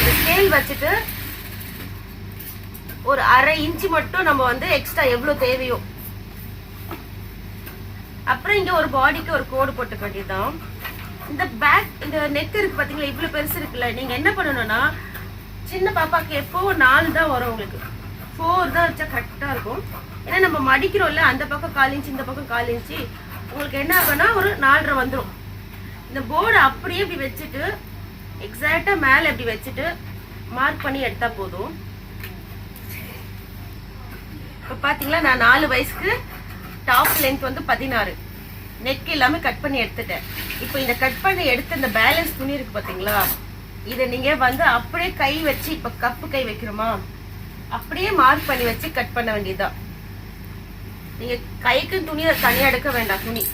இந்த ஸ்கேல் வச்சுட்டு ஒரு அரை இன்ச்சு மட்டும் நம்ம வந்து எக்ஸ்ட்ரா எவ்வளவு தேவையோ. அப்புறம் இங்க ஒரு பாடிக்கு ஒரு கோடு போட்டுக்க வேண்டியதுதான். இந்த பேக் இந்த நெக் இருக்கு பாத்தீங்களா, இவ்வளவு பெருசு இருக்குல்ல, நீங்க என்ன பண்ணணும்னா சின்ன பாப்பாக்கு எப்போ 4 தான் வரும், உங்களுக்கு 4 தான் வச்சா கரெக்டா இருக்கும். ஏன்னா நம்ம மடிக்கிறோம்ல, அந்த பக்கம் 1/4 இன்ச்சு இந்த பக்கம் 1/4 இன்ச்சு, உங்களுக்கு என்ன ஆகும்னா ஒரு 4.5 வந்துடும். இந்த போர்டை அப்படியே இப்படி வச்சுட்டு எக்ஸாக்டா மேல இப்படி வச்சுட்டு மார்க் பண்ணி எடுத்தா போதும். இப்ப பாத்தீங்களா, நான் 4 வயசுக்கு டாப் லென்த் வந்து 16, நெக் எல்லாமே கட் பண்ணி எடுத்துட்டேன். இப்போ இந்த கட் பண்ணி எடுத்து இந்த பேலன்ஸ் துணி இருக்கு பாத்தீங்களா, இதை நீங்க வந்து அப்படியே கை வச்சு, இப்ப கப்பு கை வைக்கிறோமா, அப்படியே மார்க் பண்ணி வச்சு கட் பண்ண வேண்டியதுதான். நீங்க கைக்கு துணி தனியா எடுக்க வேண்டாம். துணி